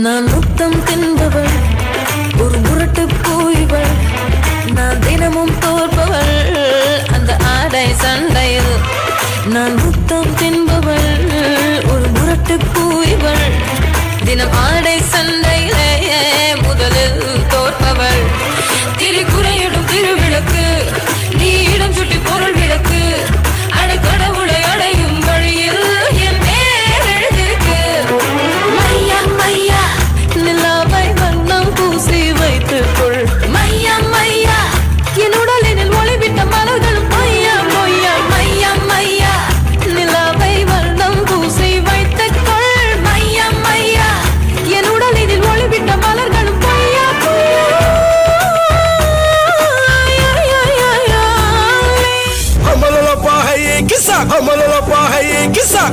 நான் முத்தம் தின்பவள், ஒரு முரட்டு பூய்வள், நான் தினமும் தோற்பவள் அந்த ஆடை சண்டையில். நான் முத்தம் தின்பவள், ஒரு முரட்டு பூய்வள், தினம் ஆடை சண்டையிலே முதலில் தோற்பவள். திரிக்குறையிடும் திருவிளக்கு, நீ இடம் சுட்டி பொருள் விளக்கு, அடை கடவுளை அடையும் வழியில் என் பேர் எழுதிருக்கு. மையா மையா நிலாவை வண்ணம் பூசி வைத்துக்கொள். மையா மையா என் உடலினில் ஒளிவிட்ட மலர்களும் பொய்யா பொய்யா. மையா மையா நிலாவை வண்ணம் பூசி வைத்துக்கொள். மையா மையா என் உடலினில் ஒளிவிட்ட மலர்களும் பொய்யா பொய்யா.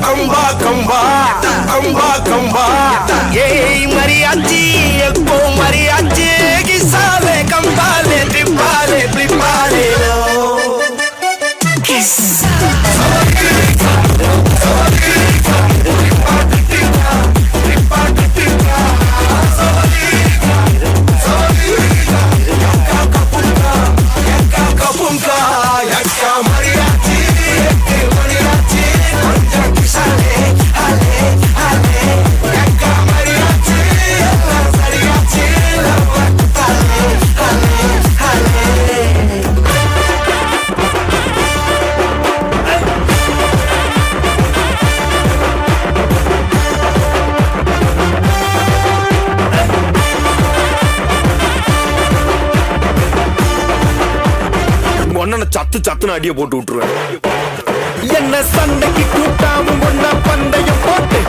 Kamba kamba kamba kamba hey mariachi ekko mariachi kisale kambale tripale tripale kissa சத்து சத்துன்னு அடிய போட்டு விட்டுருவேன். என்ன சண்டைக்கு கூட்டாவும் ஒன்னா பந்தயம் போட்டு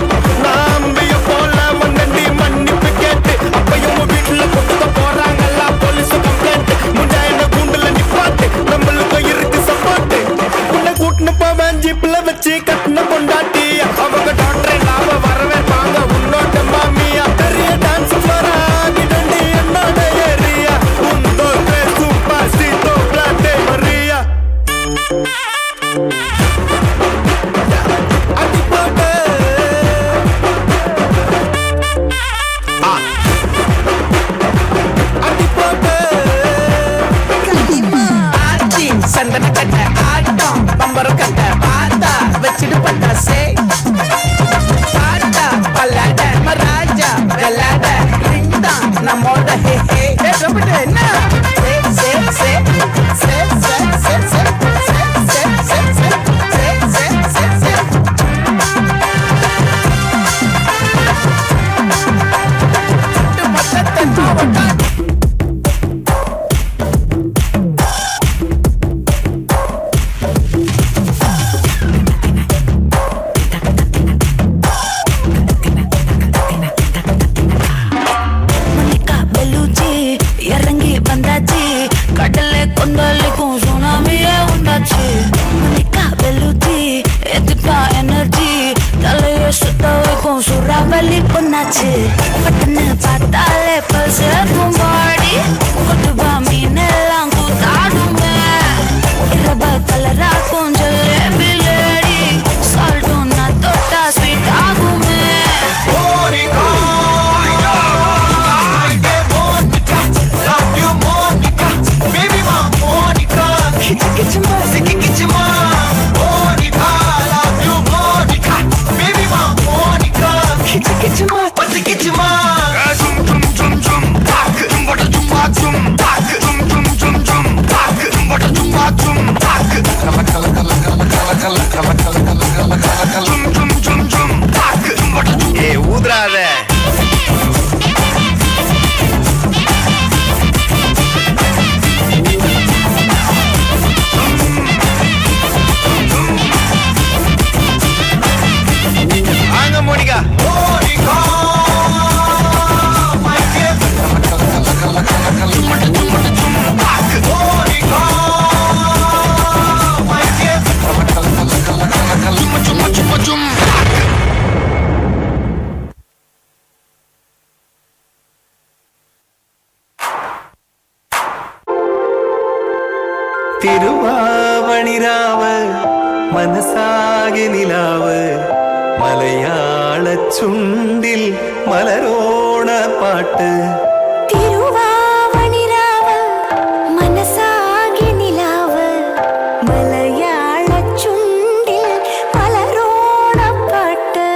நாம்பிய போல வந்தண்டி மன்னிப்பு கேட்டு அப்பயும் வீட்டுல கொடுத்த போறாங்கல்ல போலீஸ் கம்ப்ளைண்ட். முண்டா என்ன கூண்டுல நிப்பாட்டு நம்மளுக்கு இருக்கு சப்போர்ட். உன்னை கூட்டுன்னு போவேன் ஜீப்ல வச்சு கட்டின பொண்டாட்டி அவங்க டாக்டர் நாம வரவே வாங்க உன்னோட்ட மாமியா. பெரிய டான்ஸ் ஃப்ளோரா கிடண்டி என்னோட ஏரியா உந்தோ சூப்பர் சீட்டோ பிளாட்டே மரியா. சந்தன கட்ட ஆட்டம் பம்பரம் கட்ட பாத்தா வச்சிடு பட்டாசே பாட்டா பல்லாட மராஜா கல்லாட ரிங்தா நம்மோட ஹே ஹே என்ன சே சே சே சே சே சே சே சுறாவலி பொண்ணாச்சு பட்டன்னு பார்த்தாலே பல்ச பூம்பாடி கொட்டுபா மீன் எல்லாம் கூத்தாடுங்க இரபா கலரா கொஞ்சம் பிளேடி சால்ட்டும் நான் தொட்டா ஸ்வீட் ஆகுமே. ஊதுறாத வாங்க மோனிகா. திருவாவணிராவ மனசாகி நிலாவ മലയാള ചുണ്ടിൽ മലരോണ പാട്ട് തിരുവാവണിരാവ് മനസാകെ നിലാവ് മലയാള ചുണ്ടിൽ മലരോണപ്പാട്ട്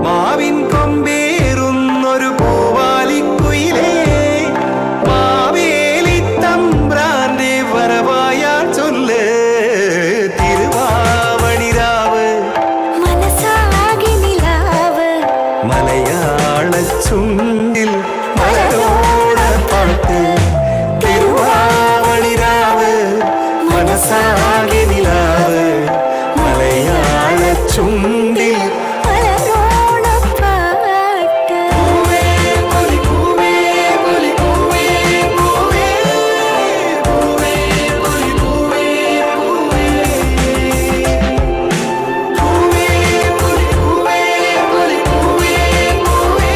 മാവിൻ കൊമ്പേറുന്നൊരു പൂവാലിക്കുയിലേ മാവേലി തമ്പ്രാന്റെ വരവായാൽ ചൊല്ല് തിരുവാവണിരാവ് മനസാകെ നിലാവ് മലയാള ചുണ്ടിൽ മലരോണ പാട്ട് തിരുവാവണിരാവ് മനസാകെ നിലാവ് മലയാള ചുണ്ടിൽ മലരോണപ്പാട്ട് പൂവേ പൊലി പൂവേ പൊലി പൂവേ പൂവേ പൂവേ പൊലി പൂവേ പൂവേ പൂവേ പൊലി പൂവേ പൊലി പൂവേ പൂവേ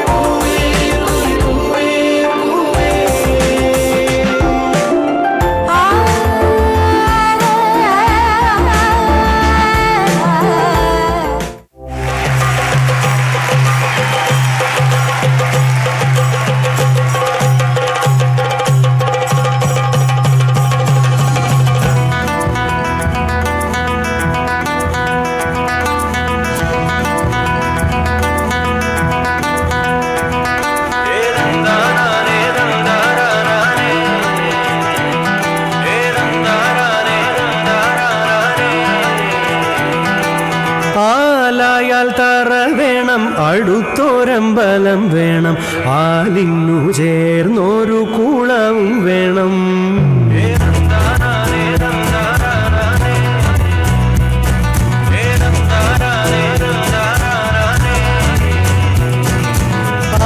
പൂവേ പൊലി പൂവേ പൂവേ ആലായാൽ തറ വേണം അടുത്തോരമ്പലം വേണം ആലിന്നു ചേർന്നൊരു കുളവും വേണം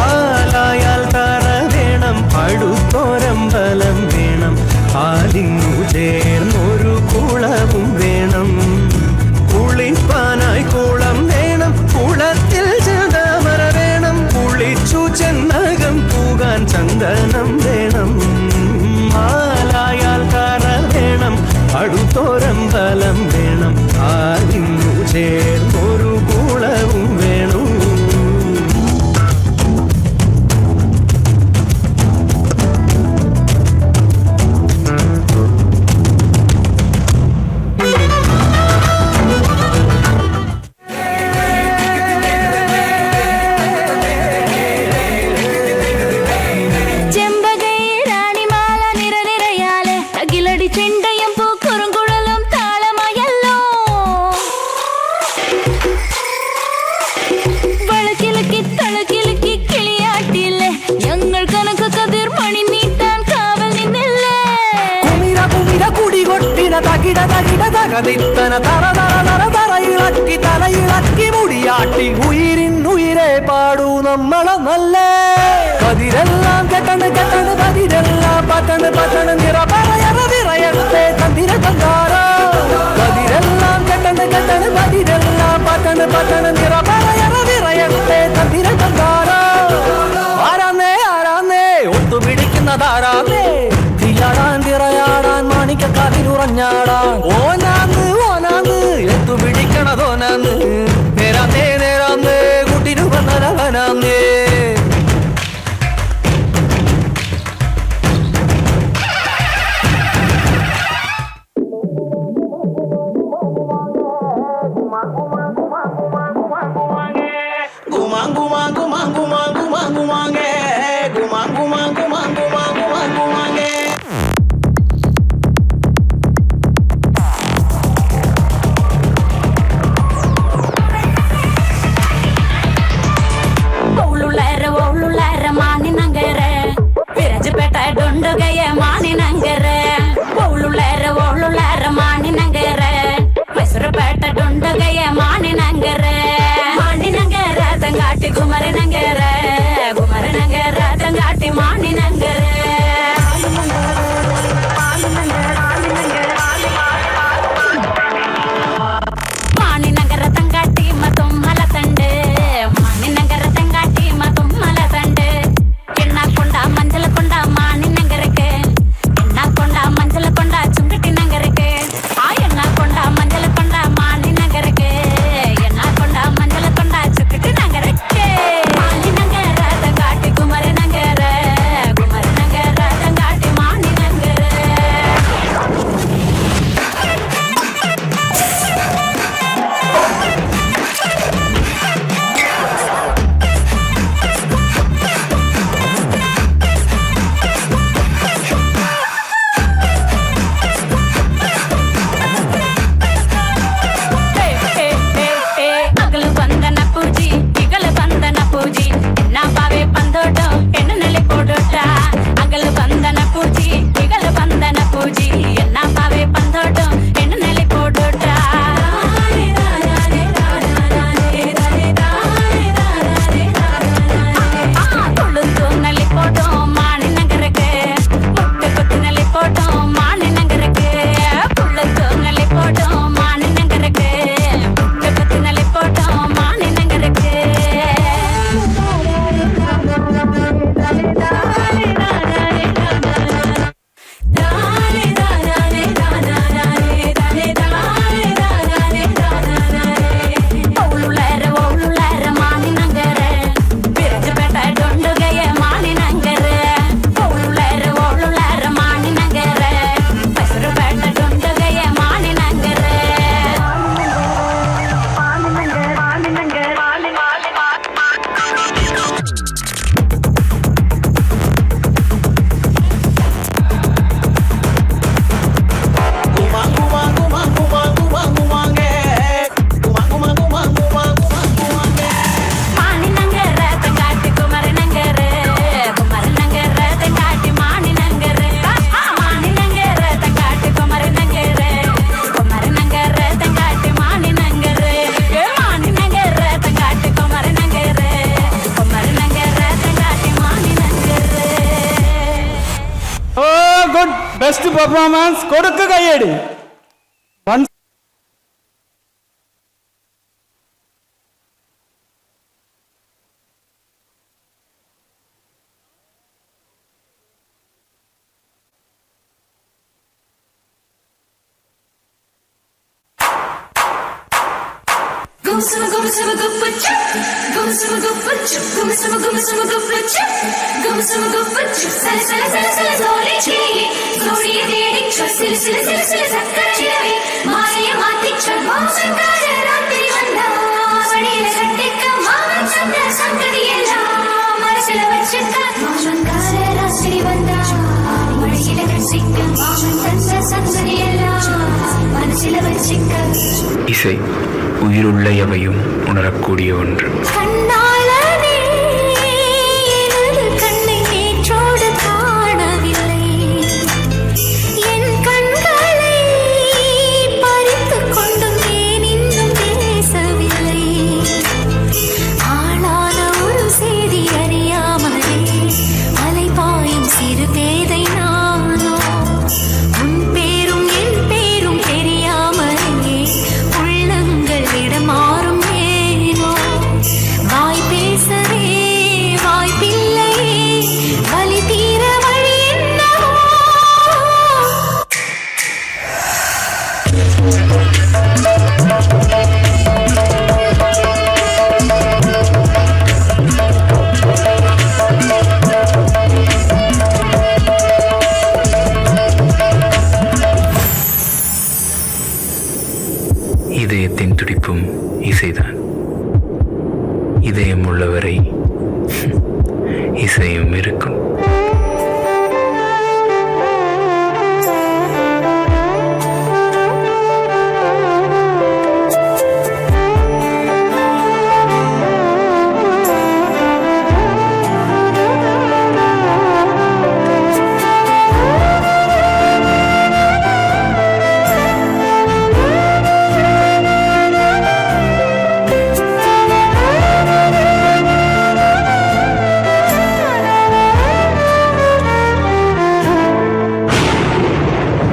ആലായാൽ തറ വേണം അടുത്തോരമ്പലം വേണം ആലിന്നു ചേർന്നൊരു കുളവും വേണം കുളിപ്പാനായി കുളം വേണം കുളത്തിൽ ചന്ദമര വേണം കുളിച്ചു ചെന്നകം പൂകാൻ ചന്ദനം വേണം ആലായാൽ കറ വേണം അടുത്തോരമ്പലം വേണം ആലിന്നു ചേർന്നൊരു കുളവും വേണം ചെമ്പകൈ റാണിമാല നിറനിറയാലെ അകിലടി ചെണ്ടയും പൂക്കുറുങ്കുഴലും താളമായല്ലോ വളക്കിലക്കി തളക്കിലക്കി കിളിയാട്ടില്ലേ ഞങ്ങൾ കനക കതിർ മണി നീട്ടാൻ കാവൽ നിന്നില്ലേ കുമിര കുമിര കുടികൊട്ടിന തകിട തകിട തകതിത്തന തറ തറ തറ തറ ഇളക്കി തലയിളക്കി മുടിയാട്ടി ഉയിരിൻ ഉയിരെ പാടൂ നമ്മളെ നല്ല കതിരെല്ലാം കെട്ടണ് കെട്ടണ് കതിരെല്ലാം പട്ടണ് പട്ടണ് നിറ പറയറ വിറയത്തെ തന്തിര തങ്കാര കതിരെല്ലാം കെട്ടണ് കെട്ടണ് കതിരെല്ലാം പട്ടണ് പട്ടണ് നിറ പറയറ വിറയത്തെ തന്തിര തങ്കാര ആരാന്നേ ആരാന്നേ ഒത്തുപിടിക്കുന്നതാരാന്നേ തിയാടാൻ തിറയാടാൻ മാണിക്ക കാതിലുറഞ്ഞാടാൻ ഓനാന്ന് ഓനാന്ന് എത്തുപിടിക്കണതോനാന്ന് നേരാന്നേ നേരാന്നേ കുട്ടിനു വന്നവനാന്നേ பெர்ஃபார்மன்ஸ் கொடுக்கு கையடி. இசை உயிருள்ள எவையும் உணரக்கூடிய ஒன்று. இதயத்தின் துடிப்பும் இசைதான். இதயம் உள்ளவரை இசையும் இருக்கும்.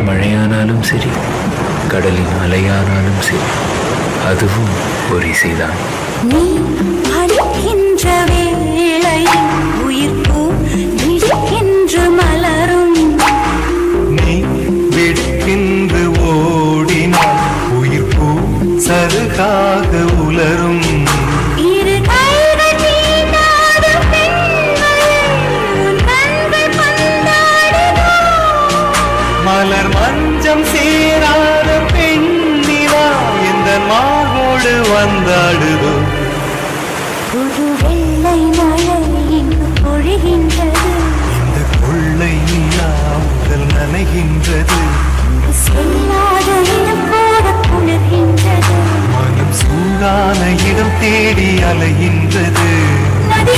மழையானாலும் சரி, கடலின் அலையானாலும் சரி, அதுவும் ஒரு இசைதான். நீ அடிக்கின்ற வேளையில் உயிர்ப்பு விடுக்கின்ற மலரும். நீ விடுக்கின்று ஓடினால் உயிர்ப்பு சருகாக உலரும். இரு கைகள் தீண்டாத பெண்கள் உன் கண்கள் பந்தாடுதோ. மலர் மஞ்சம் சேராத பெண்ணிலா இந்த மாவோடு வந்தாடுதோ. புது வெள்ளை மழை இங்கு பொழிகின்றது. இந்த கொள்ளை நிலா முதல் நனைகின்றது. செல்லாத இடம் கூட குளிர்கின்றது. மனம் சூடான இடம் தேடி அலைகின்றது. நதி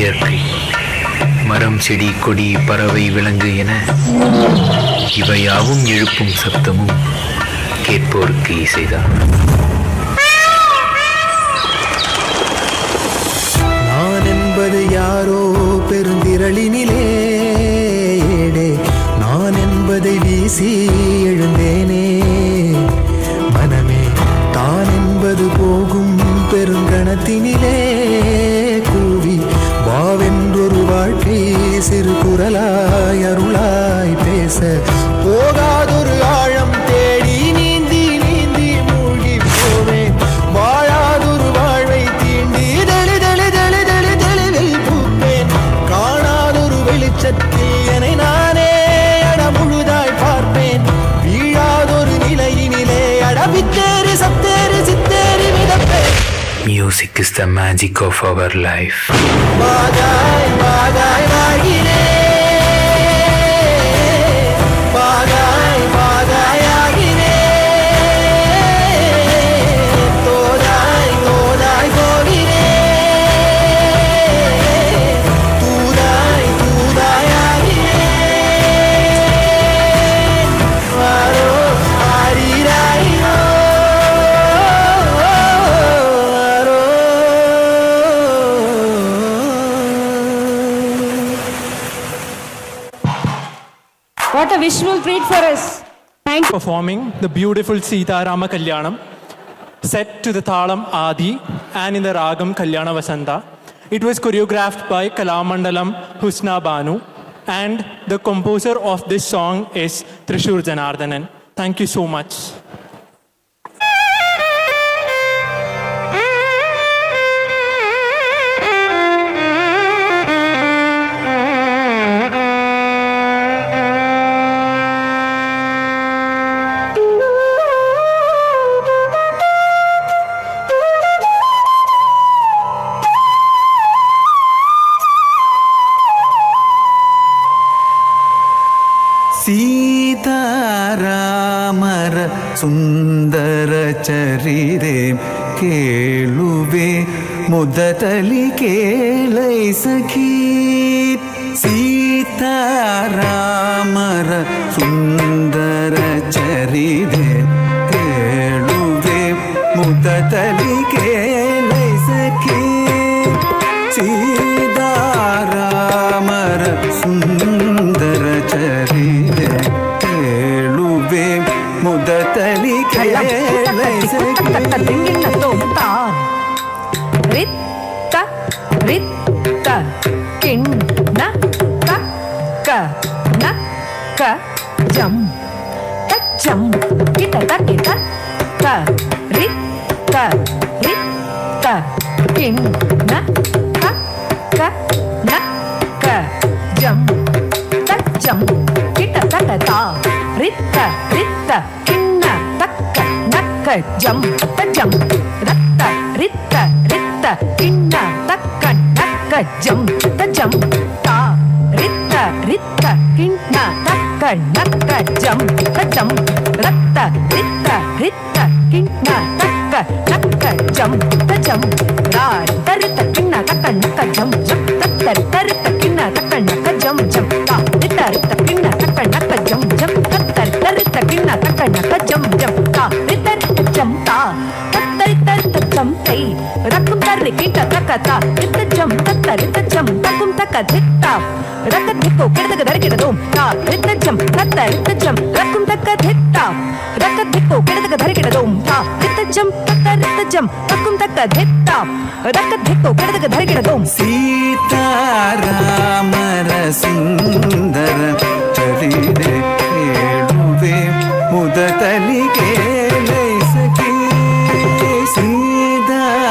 இயற்கை, மரம், செடி, கொடி, பறவை, விலங்கு என இவையாவும் எழுப்பும் சப்தமும் கேட்போருக்கு இசைதான். நான் என்பது யாரோ பெருந்திரளினிலே ஏடே, நான் என்பதை வீசி எழுந்தேனே. மனமே தான் என்பது போகும் பெருங்கணத்தினிலே கூவி வாவென்றொரு வாழ்க்கை சிறு குரலாய் அருளாய் பேச போகாதொரு ஆழம் தேடி நீந்தி நீந்தி மூழ்கி போவேன். வாழாதொரு வாழ்வை தீண்டி தெளி தெளி தெளி தெளி தெளிவில் பூப்பேன். காணாதொரு வெளிச்சத்தில் என்னை நானே அட முழுதாய் பார்ப்பேன். வீழாதொரு நிலையினிலே அடவித்தேறி சத்தேறி சித்தேறி மிதப்பேன். Music is the magic of our life. பாகாய் பாகாய் வாழ்கிறே, பாகாய் பாகாய் ஆகிறே. தோதாய் தோதாய் போகிறே, தூதாய் தூதாய் visual treat for us. Thank you. Performing the beautiful Sita Rama Kalyanam, set to the Thalam Adi and in the Ragam Kalyana Vasanta. It was choreographed by Kalamandalam Husna Banu, and the composer of this song is Trishur Janardhanan. Thank you so much. ಸೀತಾರಾಮರ ಸುಂದರ ಚರಿರೆ ಕೇಳುವೆ ಮುದತಲಿ ಕೇಳೈ ಸಖಿ ಸೀತಾರಾಮರ ಸುಂದರ ಚರಿರೆ ಕೇಳುವೆ ಮುದತಲಿ ಕೇಳೈ ಸಖಿ ಸೀತಾರಾಮರ ಸುಂದರ ಚರಿರೆ ಕೇಳುವೆ ಮುದತಲಿ ಕೇಳೈ ಸಖಿ ರಿತ್ತ ರಿತ್ತ ಕಿಣ್ಣ ಕ ನ ಕ ಜಂ ತಚ್ಚಂ ಕಿಟ ಕಿಟ ಕ ರಿತ್ತ ರಿತ್ತ ಕಿಣ್ಣ ಕ ನ ಕ ಜಂ ತಚ್ಚಂ ಕಿಟ ತ ರಿತ್ತ ರಿತ್ತ ಕಿಣ್ಣ ತಕ್ಕ ನಕ್ಕ ಜಂ ತಜಂ ರತ್ತ ರಿತ್ತ ರಿತ್ತ ಕಿಣ್ಣ ತಕ್ಕ ನಕ್ಕ ಜಂ ತಜಂ ತಾ ರಿತ್ತ ರಿತ್ತ ಕಿಣ್ಣ ತಕ್ಕ ನಕ್ಕ ಜಂ ತಜಂ ರತ್ತ ರಿತ್ತ ರಿತ್ತ ಕಿಣ್ಣ ತಕ್ಕ ನಕ್ಕ ಜಂ ತಜಂ ರಾ ರಿತ್ತ ಕಿಣ್ಣ ತಕ್ಕ ನಕ್ಕ ಜಂ ಜಂ ತತ್ತ ರಿತ್ತ ಕಿಣ್ಣ ತಕ್ಕ ನಕ್ಕ ಜಂ ಜಂ ತಾ ರಿತ್ತ ಕಿಣ್ಣ ತಕ್ಕ ನಕ್ಕ ಜಂ ಜಂ ತತ್ತ ರಿತ್ತ ಕಿಣ್ಣ ತಕ್ಕ ನಕ್ಕ ಜಂ ಜಂ ತಾ ರಿತ್ತ ಜಂ ತಾ ತತ್ತ ರಿತ್ತ ಜಂ ತೈ ರಕ್ಕಂ ತರ್ರಿ ಕಿಟ ತಕ್ಕ ತಾ ರಿತ್ತ ಜಂ ತತ್ತ ರಿತ್ತ ಜಂ ತಕ್ಕಂ ತಕ್ಕ ಧಿತ್ತ ರಕ್ಕ ಧಿಕ್ಕು ಕೆಡದಗ ಧರಿಗಿಡದೋಂ ತಾ ರಿತ್ತ ಜಂ ತತ್ತ ರಿತ್ತ ಜಂ ರಕ್ಕಂ ತಕ್ಕ ಧಿತ್ತ ರಕ್ಕ ಧಿಕ್ಕು ಕೆಡದಗ ಧರಿಗಿಡದೋಂ ತಾ ರಿತ್ತ ಜಂ ತತ್ತ ರಿತ್ತ ಜಂ ತಕ್ಕಂ ತಕ್ಕ ಧಿತ್ತ ರಕ್ಕ ಧಿಕ್ಕು ಕೆಡದಗ ಧರಿಗಿಡದೋಂ ಸೀತಾರಾಮರ ಸುಂದರ ಚರಿರೆ ಕೇಳುವೆ ಮುದತಲಿ ಕೇಳೈ ಸಖಿ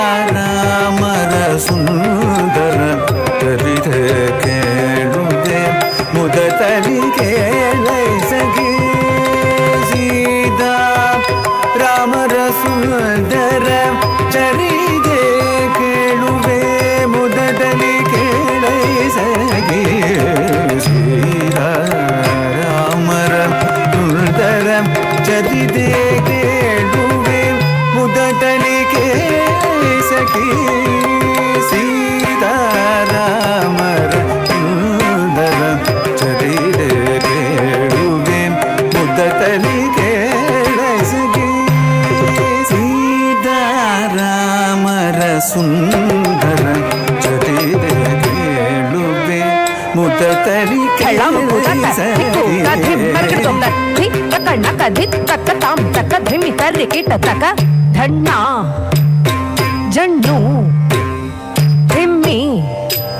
ಸೀತಾರಾಮರ ಸುಂದರ ಚರಿರೆ ಕೇಳುವೆ ಮುದತಲಿ ಕೇಳೈ ಸಖಿ ಸೀತಾ ರಾಮರ ಸುಂದರ ಚರಿರೆ ಕೇಳುವೆ ಮುದತಲಿ ಕೇಳೈ ಸಖಿ ಶ್ರೀರಾಮರ ಸುಂದರ ಚರಿದೆ ಕೇಳುವೆ ಮುದತಲಿ ಕೇಳೈ ಸಖಿ ಸೀತಾರಾಮರ ಸುಂದರ ಚರಿದೆ ಕೇಳುವೆ ಮುದತಲಿ ಕೇಳೈ ಸಖಿ ಸೀತಾರಾಮರ ಸುಂದರ ಚರಿದೆ ಕೇಳುವೆ ಮುದತಲಿ ಕೇಳೈ ಸಖಿ ನಕ ಧಿತ್ ತಕ್ಕ ತಾಂ ತಕ್ಕ ಧಿಮಿ ತರ್ರಿ ಕಿಟ ತಕ ಧಣ್ಣ ಜಣ್ಣು ಧಿಮ್ಮಿ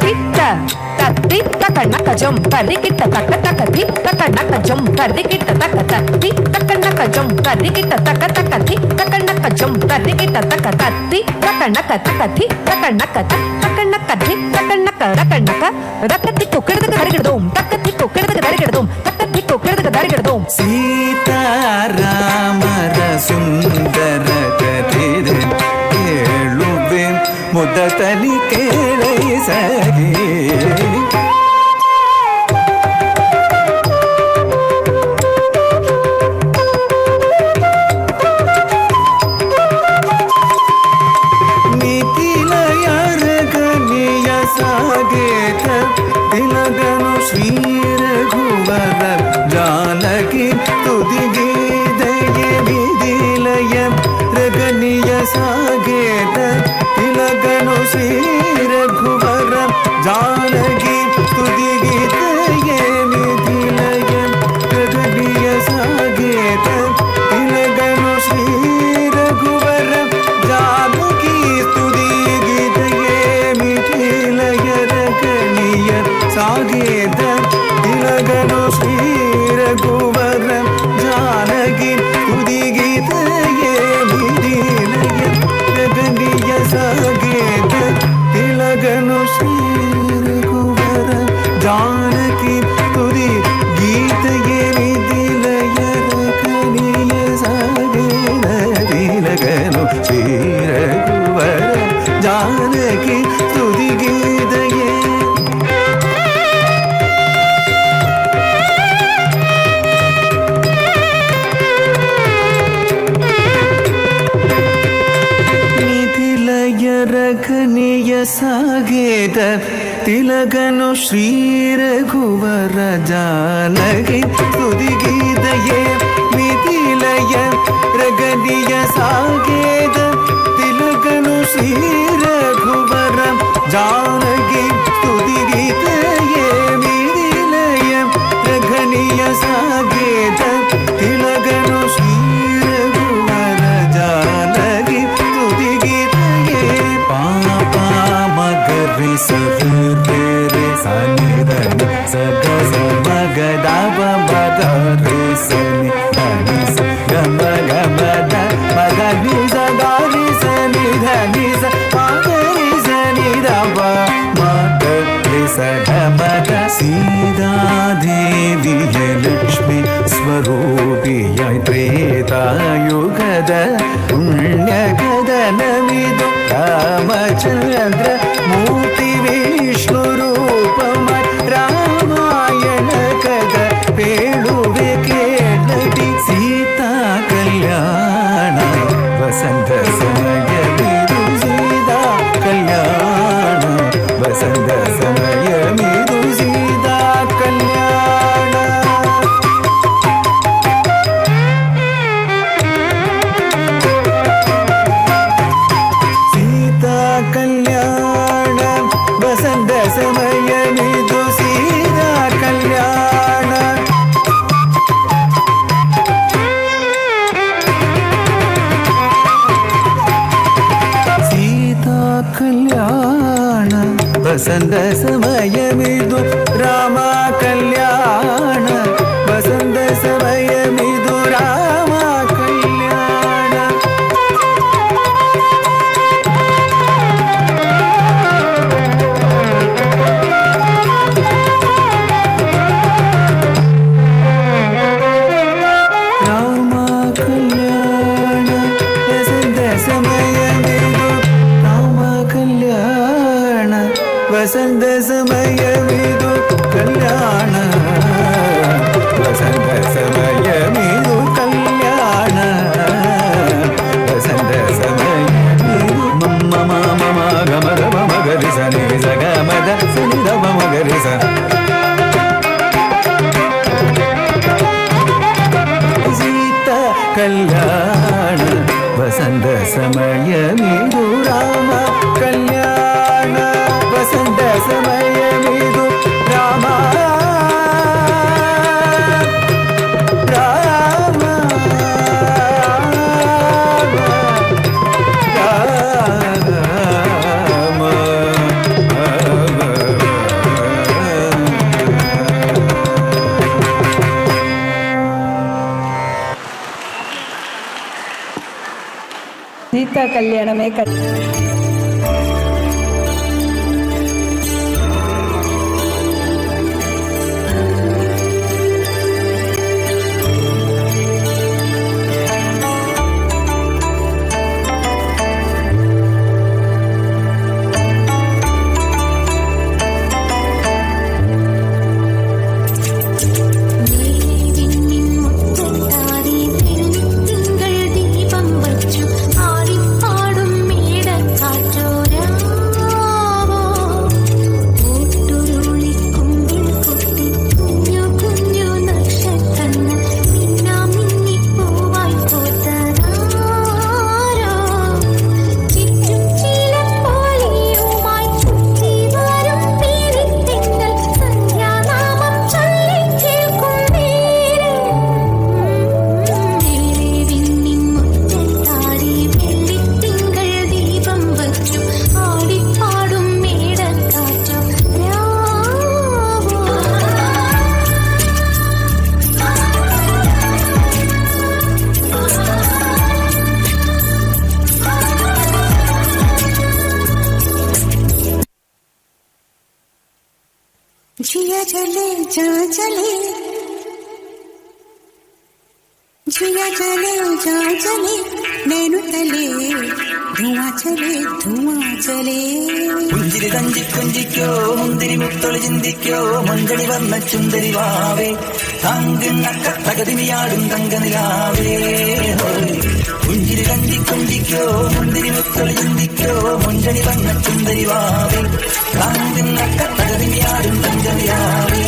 ಕಿಟ್ಟ ತತ್ತಿ ತಕ ನಕ ಜಂ ತರ್ರಿ ಕಿಟ್ಟ ತಕ್ಕ ತಕ ಧಿ ತಕ ನಕ ಜಂ ತರ್ರಿ ಕಿಟ್ಟ ತಕ ತತ್ತಿ ತಕ ನಕ ಜಂ ತರ್ರಿ ಕಿಟ್ಟ ತಕ ತಕ ಧಿ ತಕ ನಕ ಜಂ ತರ್ರಿ ಕಿಟ್ಟ ತಕ ತತ್ತಿ ತಕ ನಕ ತಕ ಧಿ ತಕ ನಕ ತಕ ನಕ ಧಿ ತಕ ನಕ ರಕ ನಕ ರಕ ತಿಕ್ಕು ಕೆಡದಗ ಧರಿಗಿಡದೋಂ ತಕ್ಕ ತಿಕ್ಕು ಕೆಡದಗ ಧರಿಗಿಡದೋಂ ತಕ್ಕ ತಿಕ್ಕು ಕೆಡದಗ ಧರಿಗಿಡದೋಂ ಸೀತಾರಾಮರ ಸುಂದರ ಚರಿರೆ ಕೇಳುವೆ ಮುದತಲಿ ಕೇಳೈ ಸಖಿ ಮಿಥಿಲಯರಗನಿಯ ಸಾಗೇತ ತಿಲಗನು ಶ್ರೀರಘುವರ ಜಾನಕಿ ತುದಿಗೀದೆಗೆ ಮಿಥಿಲಯ ರಗನಿಯ ಸಾಗೇತ ತಿಲಗನು ಶ್ರೀರಘುವರ ജാനകി തുതിഗീതയേ മിഥിലയ ജഗന്നിയ സാഗേത തിലകനു ശ്രീ രഘുവര ജാനകി തുതി ഗീതയേ മിഥിലയ രഘുനിയ സാഗേത തിലകനു ശ്രീ രഘുവര ജാനകി തുതി ഗീതയേ ರಘನಿಯ ಸಾಗೇದ ತಿಲಗನು ಶ್ರೀ ರಘುವರ ಜಾನಕಿ ತುದಿಗೀದಯೇ ಮಿಥಿಲಯ ರಘನಿಯ ಸಾಗೇದ ತಿಲಗನು ಶ್ರೀ ರಘುವರ ಜಾನಕಿ ತುದಿಗೀದಯೇ ಮಿಥಿಲಯ ರಘನಿಯ ಸಾಗೇದ ತಿಲಗನು ಶ್ರೀ ರಘುವರ ಜಾನಕಿ ತುದಿಗೀದಯೇ ಪಾಪಾ ಮಗರಿ ಸರಿ ಸನಿ ಧನಿ ಸಗ ಮಗದ ಮಗರಿ ಸನಿ ಧನಿ ಗಮ ಗಮದ ಮಗನಿ ಸದಾರಿ ಸನಿ ಧನಿ ಮಗರಿ ಸನಿ ದವ ಮಗರಿ ಸಗಮದ സീതാദേവിയ ലക്ഷ്മി സ്വരൂപിയായി ത്രേതായുഗത പുണ്യകഥനമിതു രാമചന്ദ്ര മൂർത്തി വിഷ്ണു രൂപമായി രാമായണ കഥ പേളുവെ കേളടി സീതാ കല്യാണ വസന്ത സമയമിതു സീതാ കല്യാണ വസന്ത സമയമിതു സീതാ കല്യാണ സീതാ കല്യാണ വസന്ത സമയമിതു സീതാ കല്യാണ സീതാ കല്യാണ വസന്ത സമയമിതു രാമ കല്യാണ വസന്ത സമയമിതു രാമ കല്യാണ രാമ കല്യാണ വസന്ത സമയമിതു രാമ കല്യാണ വസന്ത സമയമിതു കല്യാണ വസന്ത സമയമിതു കല്യാണ വസന്ത സമയമിതു മമ മമ ഗമ ഗമ മഗരി സനി സഗമദ സനി ദമ മഗരി സ സീത കല്യാണ വസന്ത സമയമിതു രാമ കല്യാണ വസന്ത സമയമിതു രാമ രാമ சீதா கல்யாணமே വിണ്ണിൻ മുറ്റത്താടി തിങ്കൾ ദീപം വച്ചു ആടിപ്പാടും മേടക്കാറ്റ് चले जहाँ चले जिया चले जहाँ चले नैनु तले धुआं चले പുഞ്ചിരി തഞ്ചിക്കൊഞ്ചിക്കോ മുന്തിരി മുത്തൊളി ചിന്തിക്കോ മഞ്ചടി വർണ്ണ ചുന്ദരി വാവേ താങ്കുന്നക്ക തകതിനിയാടും തങ്കനിലാവേ പുഞ്ചിരി തഞ്ചിക്കൊഞ്ചിക്കോ മുന്തിരി മുത്തൊളി ചിന്തിക്കോ മഞ്ചടി വർണ്ണ ചുന്ദരി വാവേ താങ്കുന്നക്ക തകതിനിയാടും തങ്കനിലാവേ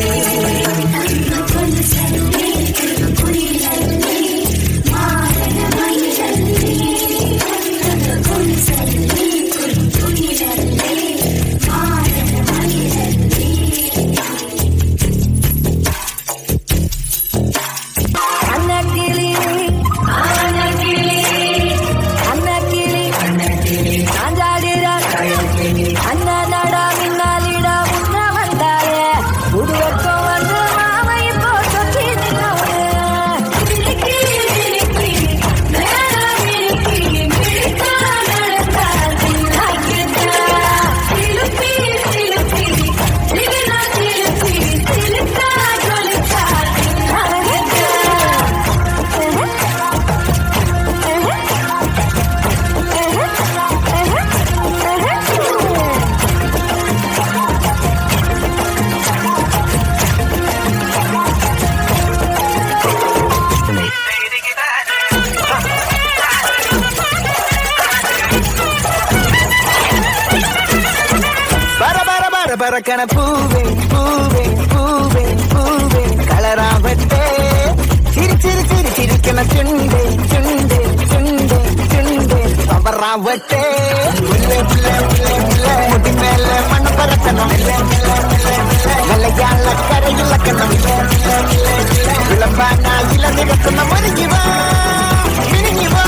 பறக்கண பூவே பூவே பூவே பூவே கலராவட்டே சிரி சிரி சிரி சிரிக்கண சுண்டே சுண்டே சுண்டே சுண்டே பவராவட்டே உள்ளே உள்ளே உள்ளே உள்ளே முடி மேல மண்ண பறக்கணும் நல்ல கரையில் லக்கணம் விளம்பானா இளநிறக்கணும் மருகிவா மிருகிவா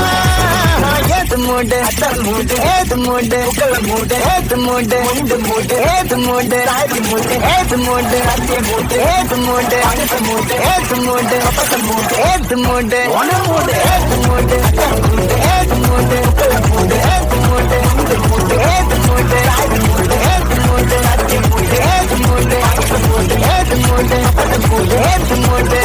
ஏது மூடு அத்தல் மூடு ஏது மூடு உக்கல மூடு ஏது மூடு முண்டு மூடு ஏது மூடு தாடி மூடு ஏது மூடு அத்திய மூடு ஏது மூடு அங்கத்த மூடு ஏது மூடு அப்பத்த மூடு ஏது மூடு ஒன மூடு ஏது மூடு அத்தல் மூடு ஏது மூடு உக்கல மூடு ஏது மூடு முண்டு மூடு ஏது மூடு தாடி மூடு ஏது மூடு அத்திய மூடு ஏது மூடு அங்கத்த மூடு ஏது மூடு அப்பத்த மூடு ஏது மூடு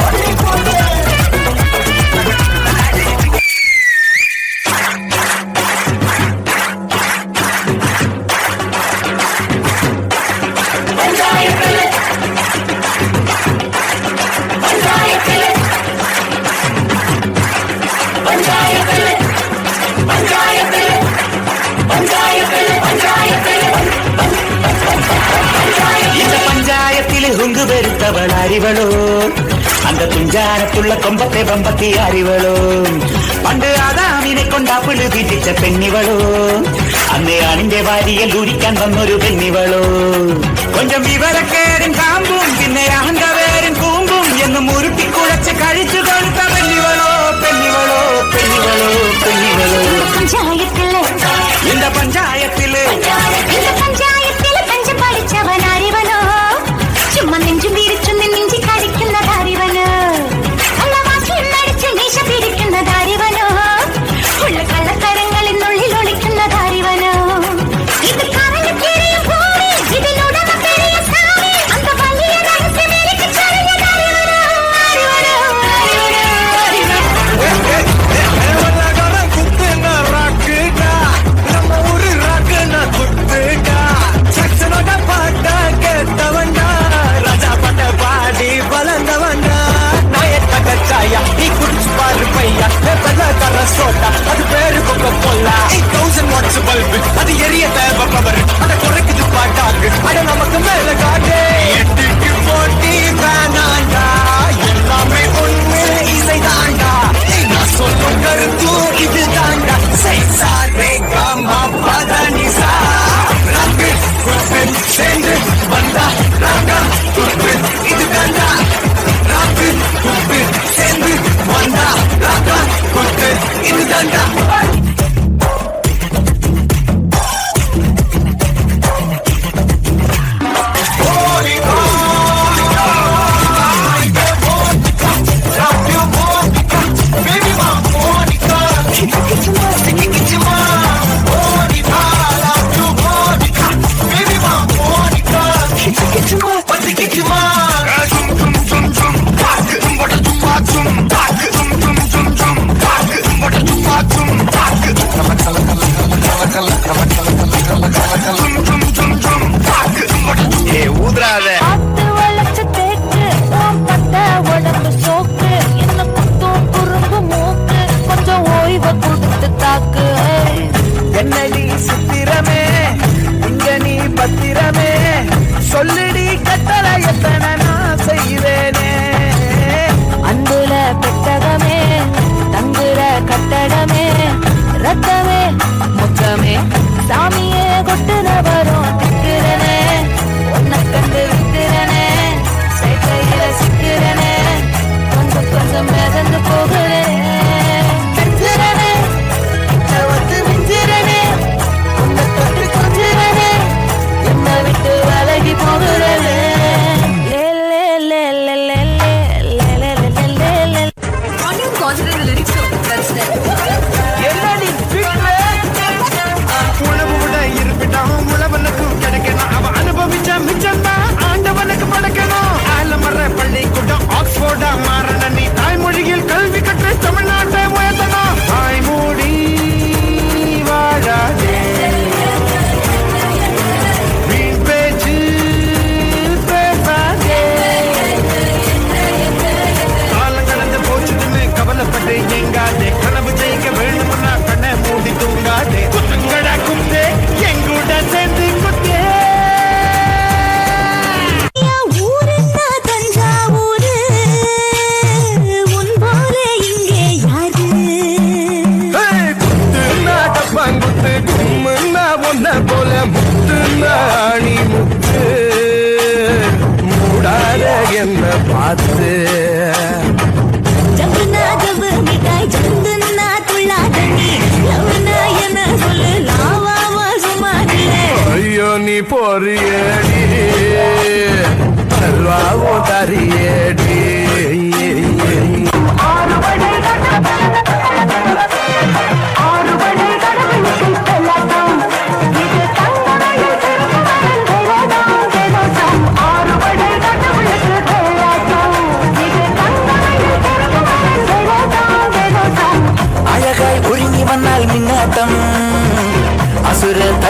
ஹுங்கு வெறுத்தவள் அறிவளோ அந்த துஞ்சாரத்துள்ள கொம்பத்தை பம்பத்தி அறிவளோ பண்டு ஆதாமினை கொண்டா புழு வீட்டிச்ச பெண்ணிவளோ അന്ന് അണിന്റെ വാരിയൽ ഉരിക്കാൻ വന്നൊരു പെണ്ണിവളോ കൊഞ്ചം വിവരക്കേരും കാമ്പും പിന്നെ അഹങ്കവേരും കൂമ്പും എന്നും ഉരുട്ടി കുഴച്ച് കഴിച്ചു കൊടുത്ത പെണ്ണിവളോ പെണ്ണിവളോ പെണ്ണിവളോ പെണ്ണിവളോ இந்த பஞ்சாயத்திலே பஞ்சம் படிச்சவன் அறிவனோ சும்மா நெஞ்சும் வீரிச்சு நெஞ்சி கடிക്കുന്നത് அறிவனோ അല്ല വാക്കിൽ നടിച്ച് മീശ പിടിക്കുന്നത് അറിവനോ ഉള്ള കള്ളക്കരങ്ങളിനുള്ളിൽ ഒളിക്കുന്നത് അറിവനോ ഇത് കറങ്ങി കിഴിയും ഭൂമി ഇതിനുടമ പെരിയ സാമി അന്ത വലിയ രഹസ്യം എനിക്ക് ചൊരിഞ്ഞത് അറിവനോ അറിവനോ அது பேரு கொக்க போல்லா 8000 வாட்ஸ் பல்பு அது எரிய தேவை பவர் அத குறைக்குது பாட்டாக்கு அட நமக்கு மேல காட்டு எட்டுக்கு போட்டி வேணாண்டா எல்லாமே ஒண்ணு இசைதாண்டா நான் சொல்லும் கருத்து இது தாண்டா சைசா ரேகாமா பதனிசா ராக்கு குப்பு சேர்ந்து வந்தா ராகா குப்பு இது தாண்டா ராக்கு குப்பு சேர்ந்து வந்தா ராகா குப்பு இது தாண்டா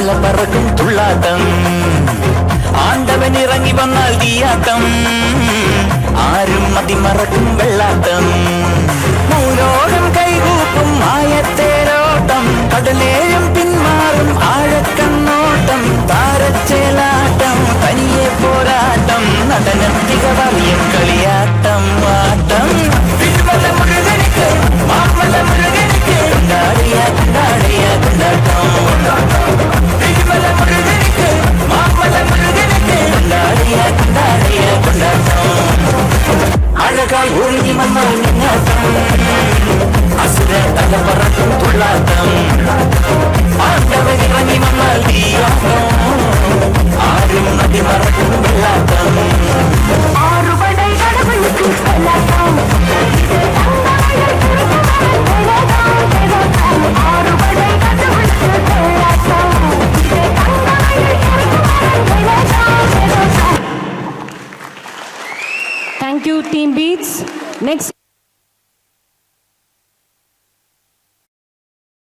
തല പറക്കും തുള്ളാട്ടം ആണ്ടവൻ ഇറങ്ങി വന്നാൽ തീയാട്ടം ആരും മതിമറക്കും വെള്ളാട്ടം മൂലോകം കൈകൂപ്പും ആയത്തേരോട്ടം കടലേഴും പിന്മാറും ആഴക്കണ്ണോട്ടം താരച്ചേലാട്ടം തനിയെ പോരാട്ടം നടനത്തിക വലിയം കളിയാട്ടം ആട്ടം വിടുവല മുരുകനുക്ക് മാമല മുരുകനുക്ക് കൊണ്ടാടിയ കൊണ്ടാടിയ കൊണ്ടാട്ടം വിടുവല മുരുകനുക്ക് മാമല മുരുകനുക്ക് കൊണ്ടാടിയ കൊണ്ടാടിയ കൊണ്ടാട്ടം അഴകായി ഒഴുകി വന്നാൽ മിന്നാട്ടം അസുര തല പറക്കും തുള്ളാട്ടം ആണ്ടവൻ ഇറങ്ങി വന്നാൽ തീയാട്ടം ആരും നദി മറക്കും വെള്ളാട്ടം ஆறுபடை கடவுளுக்கு செல்லட்டும் ஆறுபடை கடவுளுக்கு செல்லட்டும். Thank you, Team Beats. Next.